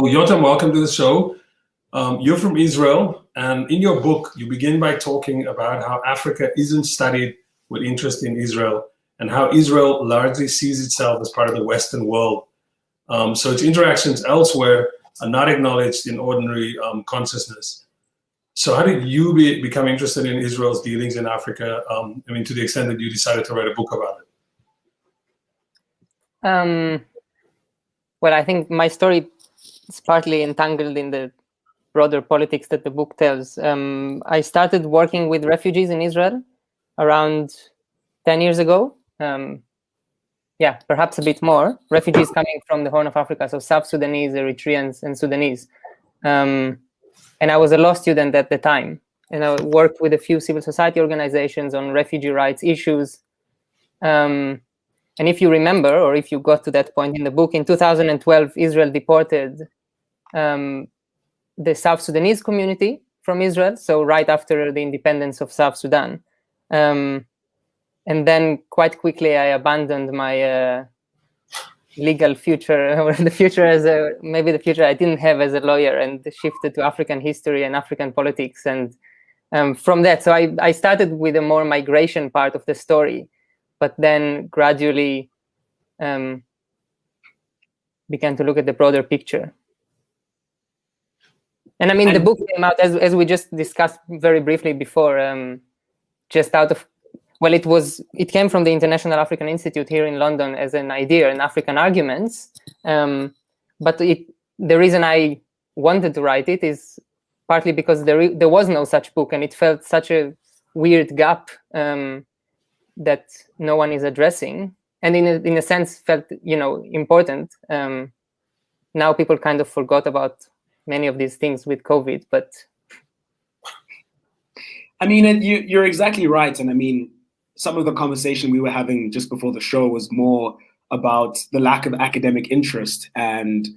Yotam, welcome to the show. You're from Israel, and in your book, you begin by talking about how Africa isn't studied with interest in Israel, and how Israel largely sees itself as part of the Western world. So its interactions elsewhere are not acknowledged in ordinary consciousness. So how did you become interested in Israel's dealings in Africa? To the extent that you decided to write a book about it. Well, I think my story is partly entangled in the broader politics that the book tells. I started working with refugees in Israel around 10 years ago. Perhaps a bit more. Refugees coming from the Horn of Africa, so South Sudanese, Eritreans, and Sudanese. And I was a law student at the time, and I worked with a few civil society organizations on refugee rights issues. And if you remember, or if you got to that point in the book, in 2012, Israel deported the South Sudanese community from Israel, so right after the independence of South Sudan. And then quite quickly, I abandoned my legal future, or the future the future I didn't have as a lawyer, and shifted to African history and African politics. And from that, so I started with a more migration part of the story, but then gradually began to look at the broader picture. And the book came out, as we just discussed very briefly before, just out of, well, it came from the International African Institute here in London as an idea in African arguments. But the reason I wanted to write it is partly because there was no such book, and it felt such a weird gap that no one is addressing, and in a sense felt important. Now people kind of forgot about many of these things with COVID, but you're exactly right. And some of the conversation we were having just before the show was more about the lack of academic interest and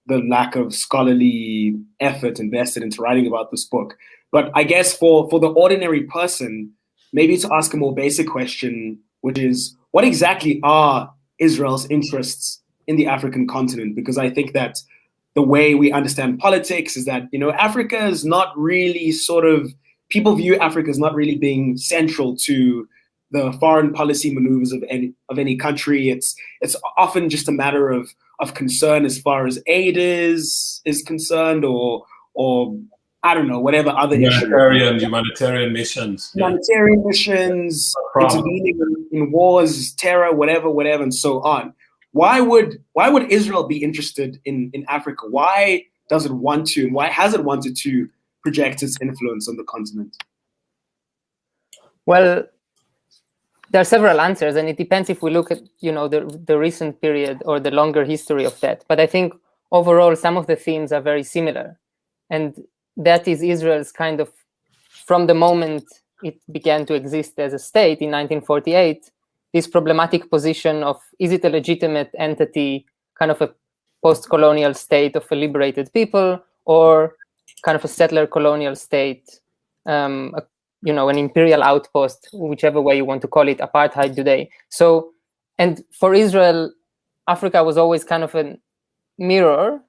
the lack of scholarly effort invested into writing about this book. But I guess for the ordinary person, maybe to ask a more basic question, which is, what exactly are Israel's interests in the African continent? Because I think that the way we understand politics is that, Africa is not really people view Africa as not really being central to the foreign policy maneuvers of any country. It's often just a matter of concern as far as aid is concerned, or I don't know, whatever other humanitarian missions. Humanitarian missions, intervening in wars, terror, whatever, and so on. Why would Israel be interested in Africa? Why does it want to, and why has it wanted to project its influence on the continent? Well, there are several answers, and it depends if we look at the recent period or the longer history of that. But I think overall some of the themes are very similar, and that is Israel's kind of, from the moment it began to exist as a state in 1948, this problematic position of, is it a legitimate entity, kind of a post-colonial state of a liberated people, or kind of a settler colonial state, an imperial outpost, whichever way you want to call it, apartheid today. So, and for Israel, Africa was always kind of a mirror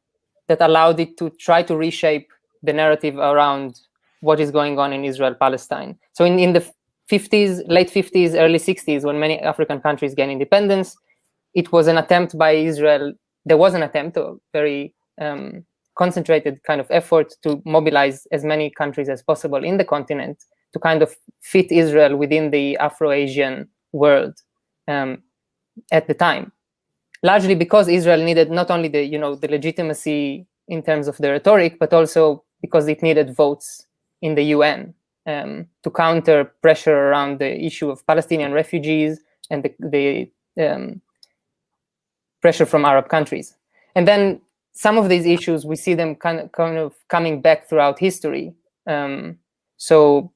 that allowed it to try to reshape the narrative around what is going on in Israel-Palestine. So in the 50s, late 50s, early 60s, when many African countries gained independence, it was an attempt by Israel. There was an attempt, a very concentrated kind of effort to mobilize as many countries as possible in the continent to kind of fit Israel within the Afro-Asian world at the time. Largely because Israel needed not only the legitimacy in terms of the rhetoric, but also because it needed votes in the UN to counter pressure around the issue of Palestinian refugees and the pressure from Arab countries. And then some of these issues, we see them kind of coming back throughout history. So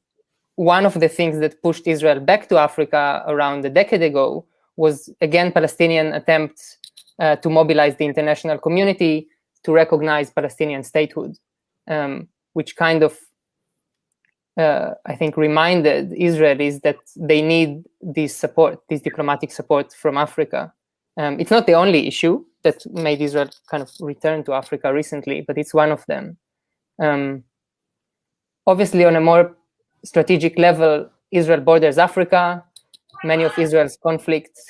one of the things that pushed Israel back to Africa around a decade ago was, again, Palestinian attempts to mobilize the international community to recognize Palestinian statehood, which kind of, I think, reminded Israelis that they need this support, this diplomatic support from Africa. It's not the only issue. that made Israel kind of return to Africa recently, but it's one of them. Obviously, on a more strategic level, Israel borders Africa. Many of Israel's conflicts,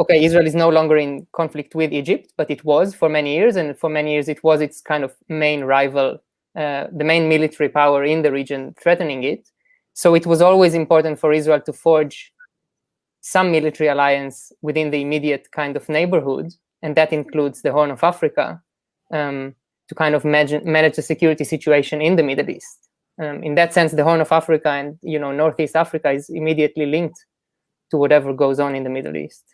okay, Israel is no longer in conflict with Egypt, but it was for many years, and for many years it was its kind of main rival, the main military power in the region threatening it. So it was always important for Israel to forge some military alliance within the immediate kind of neighborhood, and that includes the Horn of Africa, to kind of manage the security situation in the Middle East. In that sense, the Horn of Africa and Northeast Africa is immediately linked to whatever goes on in the Middle East.